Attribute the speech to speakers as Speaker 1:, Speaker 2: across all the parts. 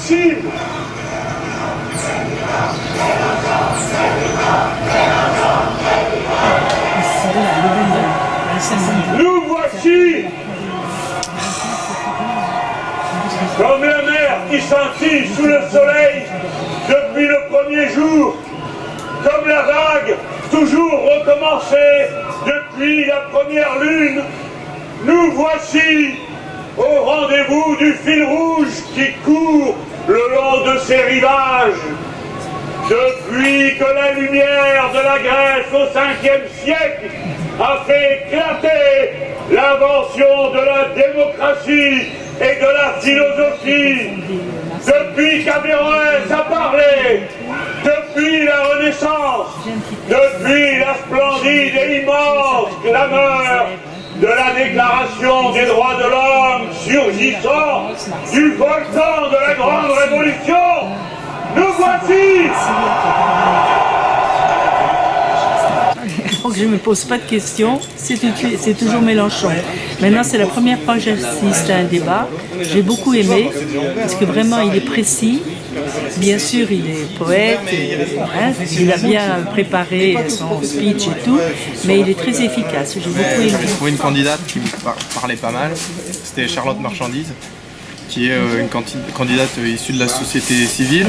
Speaker 1: possible. Nous voici comme la mer qui scintille sous le soleil depuis le premier jour, comme la vague toujours recommencée depuis la première lune. Nous voici au rendez-vous du fil rouge qui court le long de ces rivages. Depuis que la lumière de la Grèce au 5e siècle a fait éclater l'invention de la démocratie et de la philosophie, depuis qu'Averroès a parlé, depuis la Renaissance, depuis la splendide et immense clameur de la Déclaration des droits de l'homme surgissant du volcan de la Grande Révolution, nous voici.
Speaker 2: Donc je ne me pose pas de questions, c'est toujours Mélenchon. Maintenant c'est la première fois que j'assiste à un débat, j'ai beaucoup aimé, parce que vraiment il est précis, bien sûr il est poète, il a bien préparé son speech et tout, mais il est très efficace, j'ai beaucoup aimé.
Speaker 3: J'ai trouvé une candidate qui me parlait pas mal, c'était Charlotte Marchandise, qui est une candidate issue de la société civile.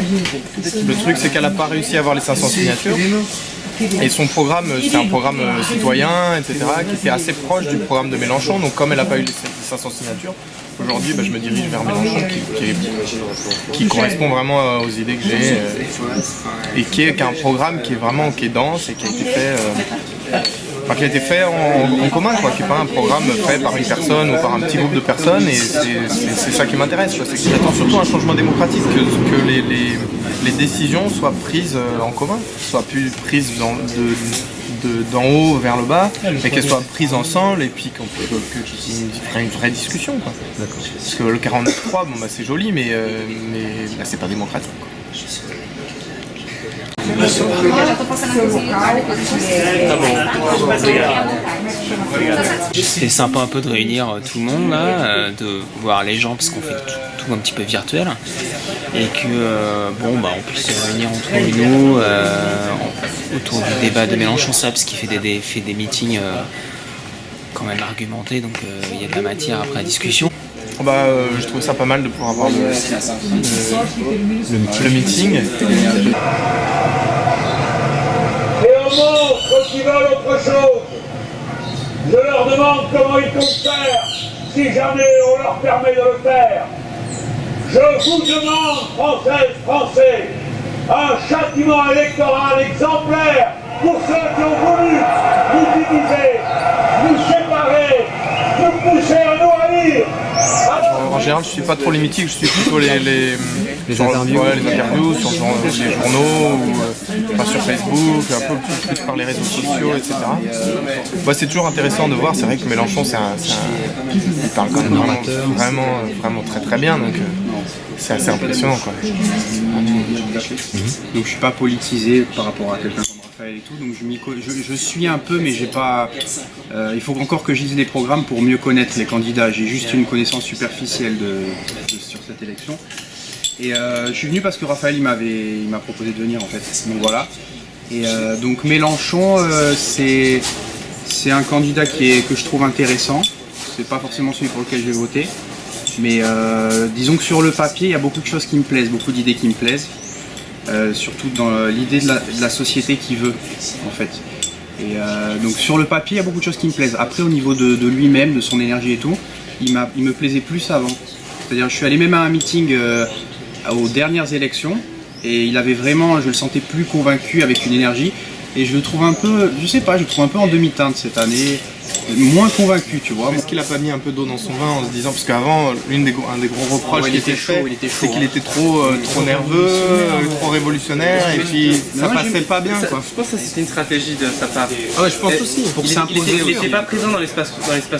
Speaker 3: Le truc c'est qu'elle n'a pas réussi à avoir les 500 signatures. Et son programme, c'était un programme citoyen, etc., qui était assez proche du programme de Mélenchon. Donc comme elle n'a pas eu les 500 signatures, aujourd'hui je me dirige vers Mélenchon qui correspond vraiment aux idées que j'ai et qui a un programme qui est dense et qui a été fait en commun, quoi, qui n'est pas un programme fait par une personne ou par un petit groupe de personnes, et c'est ça qui m'intéresse. C'est que j'attends surtout un changement démocratique, que les décisions soient prises en commun, soient plus prises d'en haut vers le bas, mais qu'elles soient prises ensemble et puis qu'il y ait une vraie discussion, quoi. Parce que le 49.3, c'est joli, mais c'est pas démocratique, quoi.
Speaker 4: C'est sympa un peu de réunir tout le monde là, de voir les gens parce qu'on fait tout un petit peu virtuel et que on puisse se réunir entre nous autour du débat de Mélenchon, ça parce qu'il fait des meetings quand même argumentés, donc il y a de la matière après la discussion.
Speaker 3: Je trouve ça pas mal de pouvoir avoir le meeting.
Speaker 1: Et aux monstres qui veulent autre chose, je leur demande comment ils comptent faire, si jamais on leur permet de le faire. Je vous demande, Françaises, Français, un châtiment électoral exemplaire pour ceux qui ont voulu nous diviser, nous séparer, nous pousser à nous haïr.
Speaker 3: En général, je ne suis pas trop les meetings, je suis plutôt les interviews sur les journaux, sur Facebook, un peu plus par les réseaux sociaux, etc. C'est toujours intéressant de voir, c'est vrai que Mélenchon, il parle quand même vraiment très très bien, donc c'est assez impressionnant, quoi.
Speaker 5: Donc je suis pas politisé par rapport à quelqu'un comme Raphaël et tout, donc je suis un peu, mais j'ai pas. Il faut encore que je lise les programmes pour mieux connaître les candidats. J'ai juste une connaissance superficielle sur cette élection. Et je suis venu parce que Raphaël il m'a proposé de venir en fait. Donc voilà. Et donc Mélenchon, c'est un candidat que je trouve intéressant. C'est pas forcément celui pour lequel je vais voter. Mais disons que sur le papier, il y a beaucoup de choses qui me plaisent, beaucoup d'idées qui me plaisent. Surtout dans l'idée de la société qu'il veut, en fait. Et donc sur le papier, il y a beaucoup de choses qui me plaisent. Après, au niveau de lui-même, de son énergie et tout, il me plaisait plus avant. C'est-à-dire, je suis allé même à un meeting aux dernières élections, et il avait vraiment, je le sentais plus convaincu, avec une énergie. Et je le trouve un peu, je sais pas, je le trouve un peu en demi-teinte cette année. Moins convaincu, tu vois.
Speaker 3: Est-ce qu'il a pas mis un peu d'eau dans son vin en se disant, parce qu'avant, un des gros reproches qui était fait, c'est qu'il était trop nerveux, trop révolutionnaire, et puis ça passait pas bien, quoi.
Speaker 6: Je pense que c'était une stratégie de sa part.
Speaker 3: Ah ouais, je pense aussi.
Speaker 6: Pour s'imposer. Il n'était pas présent dans l'espace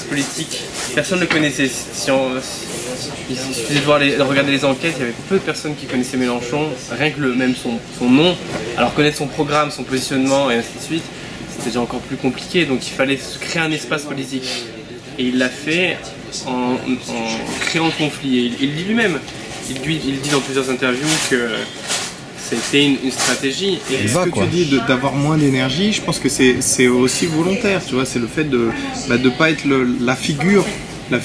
Speaker 6: politique. Personne ne le connaissait. Il suffisait de regarder les enquêtes, il y avait peu de personnes qui connaissaient Mélenchon, rien que même son nom. Alors connaître son programme, son positionnement et ainsi de suite, c'était déjà encore plus compliqué, donc il fallait créer un espace politique. Et il l'a fait en créant le conflit. Et il dit lui-même, il dit dans plusieurs interviews que c'était une stratégie.
Speaker 3: Et ce que tu dis d'avoir moins d'énergie, je pense que c'est aussi volontaire, tu vois, c'est le fait de pas être la figure. Tu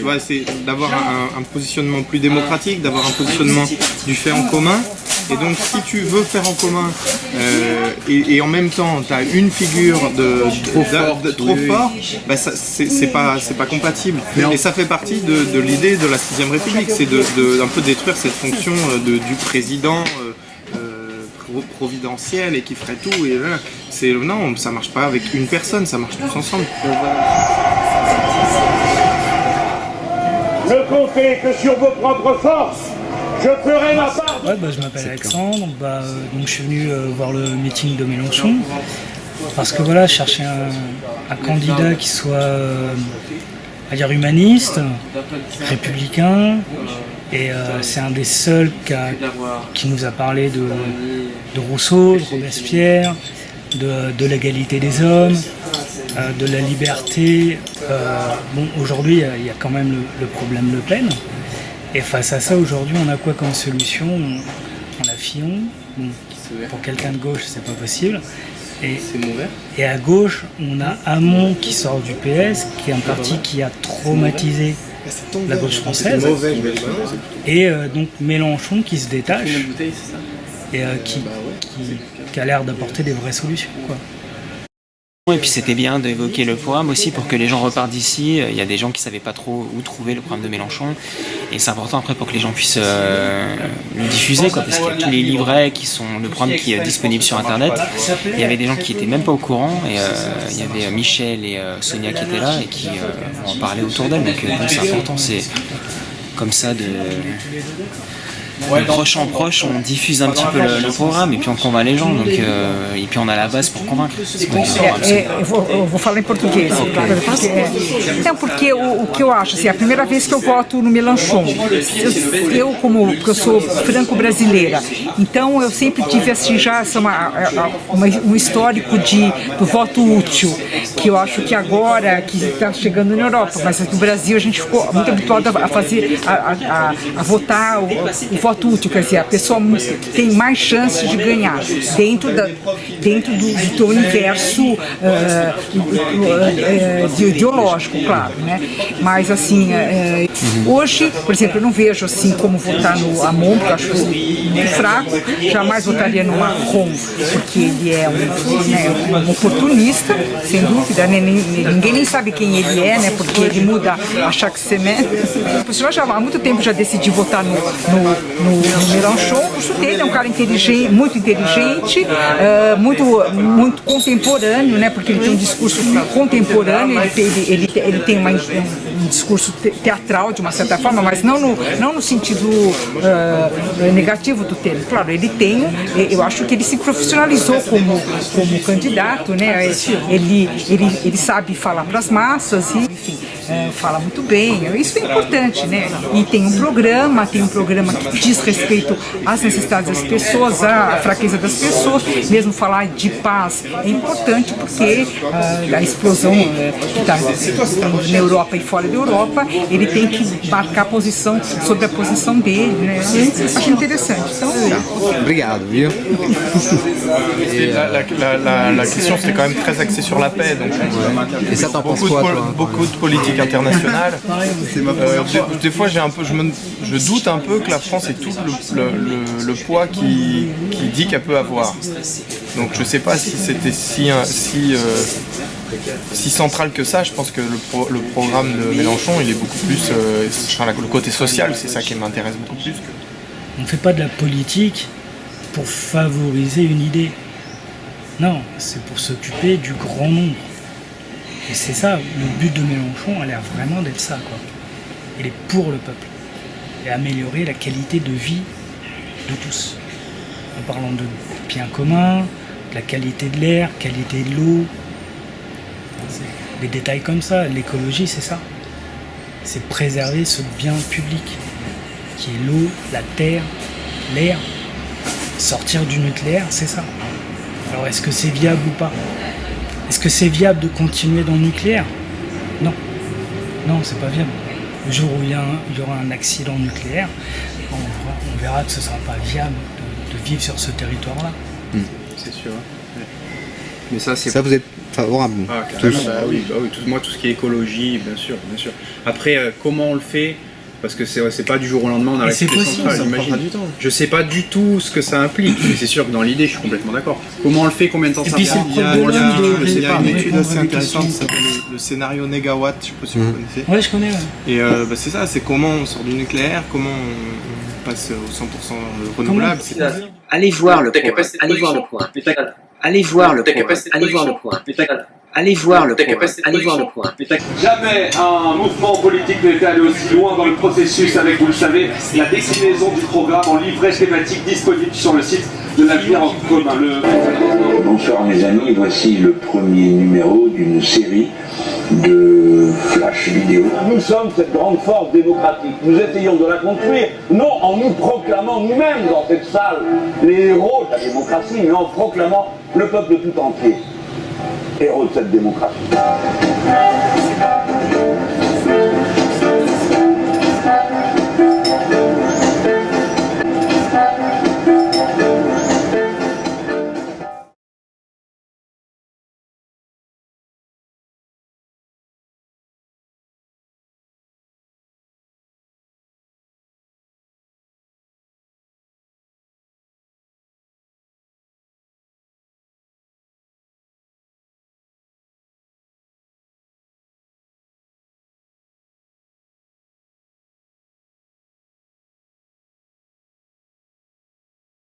Speaker 3: vois, c'est d'avoir un positionnement plus démocratique, d'avoir un positionnement du fait en commun. Et donc, si tu veux faire en commun et en même temps, tu as une figure trop fort, bah c'est pas compatible. Et ça fait partie de l'idée de la 6ème République, c'est d'un peu détruire cette fonction du président providentiel et qui ferait tout. Et là, non, ça marche pas avec une personne, ça marche tous ensemble.
Speaker 1: Ne comptez que sur vos propres forces. Je ferai ma part.
Speaker 7: Ouais, je m'appelle Alexandre. Donc je suis venu voir le meeting de Mélenchon parce que voilà, je cherchais un candidat qui soit, à dire humaniste, républicain. Et c'est un des seuls qui nous a parlé de Rousseau, de Robespierre, de l'égalité des hommes, de la liberté. Aujourd'hui, il y a quand même le problème Le Pen. Et face à ça, aujourd'hui, on a quoi comme solution? On a Fillon. Pour quelqu'un de gauche, c'est pas possible. Et à gauche, on a Hamon qui sort du PS, qui est un parti qui a traumatisé la gauche française. Et donc Mélenchon qui se détache et qui a l'air d'apporter des vraies solutions, quoi.
Speaker 4: Et puis c'était bien d'évoquer le programme aussi pour que les gens repartent d'ici. Il y a des gens qui ne savaient pas trop où trouver le programme de Mélenchon. Et c'est important après pour que les gens puissent le diffuser, quoi, parce qu'il y a tous les livrets le programme qui est disponible sur Internet. Il y avait des gens qui n'étaient même pas au courant. Et il y avait Michel et Sonia qui étaient là et qui en parlaient autour d'elle. Donc c'est important, c'est comme ça de proche en proche, on diffuse un petit peu le programme et puis on convainc les gens, donc, et puis on a la base pour convaincre.
Speaker 8: Eu vou falar em português, porque o que eu acho, assim, é a primeira vez que eu voto no Mélenchon. Porque eu sou franco-brasileira, então eu sempre tive assim, já um histórico do voto útil, que eu acho que agora, que está chegando na Europa, mas no Brasil a gente ficou muito habituado a fazer, a votar o voto útil, quer dizer, a pessoa tem mais chances de ganhar dentro do teu universo ideológico, claro, né? Mas assim, hoje, por exemplo, eu não vejo assim como votar no Hamon, porque eu acho muito fraco, jamais votaria no Macron, porque ele é um oportunista, sem dúvida, né? Ninguém nem sabe quem ele é, né? Porque ele muda a chaque semaine. Eu já há muito tempo já decidi votar no Mélenchon. O gosto dele é um cara inteligente, muito inteligente, muito contemporâneo, né? Porque ele tem um discurso contemporâneo, ele tem um discurso teatral de uma certa forma, mas não no sentido negativo do termo. Claro, eu acho que ele se profissionalizou como candidato, né? Ele sabe falar para as massas e, enfim, fala muito bem. Isso é importante, né? E tem um programa que diz respeito às necessidades das pessoas, à fraqueza das pessoas. Mesmo falar de paz é importante porque a explosão que está na Europa e fora da Europa, ele tem que marcar posição sobre a posição dele, né? Acho interessante. Então,
Speaker 3: Obrigado, viu? Et la question c'était quand même très axée sur la paix, donc
Speaker 9: Et ça, t'en penses quoi, toi?
Speaker 3: beaucoup de politique internationale. Des fois je doute un peu que la France ait tout le poids qui dit qu'elle peut avoir. Donc je sais pas si c'était si central que ça. Je pense que le programme de Mélenchon il est beaucoup plus le côté social, c'est ça qui m'intéresse beaucoup plus.
Speaker 7: On ne fait pas de la politique pour favoriser une idée. Non, c'est pour s'occuper du grand nombre. Et c'est ça, le but de Mélenchon a l'air vraiment d'être ça, quoi. Il est pour le peuple. Et améliorer la qualité de vie de tous. En parlant de biens communs, de la qualité de l'air, qualité de l'eau. Des détails comme ça. L'écologie, c'est ça. C'est préserver ce bien public, qui est l'eau, la terre, l'air. Sortir du nucléaire, c'est ça. Alors est-ce que c'est viable ou pas? Est-ce que c'est viable de continuer dans le nucléaire? Non. Non, c'est pas viable. le jour où il y aura un accident nucléaire, on verra que ce ne sera pas viable de vivre sur ce territoire-là.
Speaker 5: C'est sûr. Mais ça, c'est...
Speaker 9: Ça, vous êtes favorable?
Speaker 5: Ah, carrément, moi, tout ce qui est écologie, bien sûr. Après, comment on le fait? Parce que c'est pas du jour au lendemain, on arrête les centrales, j'imagine. Je sais pas du tout ce que ça implique, mais c'est sûr que dans l'idée, je suis complètement d'accord. Comment on le fait, combien de temps ça prend?
Speaker 3: Il y a une étude assez intéressante qui s'appelle le scénario Négawatt, je sais pas si vous connaissez.
Speaker 7: Ouais, je connais.
Speaker 3: Et c'est ça, c'est comment on sort du nucléaire, comment on passe au 100% renouvelable.
Speaker 10: Allez voir le point. Allez voir le point. Allez voir le point. Allez voir le point. Allez voir le point. Allez voir le point.
Speaker 11: Jamais un mouvement politique n'était allé aussi loin dans le processus avec, vous le savez, la déclinaison du programme en livret thématique disponible sur le site de l'Avenir en commun.
Speaker 12: Bonsoir mes amis, voici le premier numéro d'une série de flash vidéo. Nous sommes cette grande force démocratique. Nous essayons de la construire, non en nous proclamant nous-mêmes dans cette salle les héros de la démocratie, mais en proclamant le peuple tout entier héros de cette démocratie.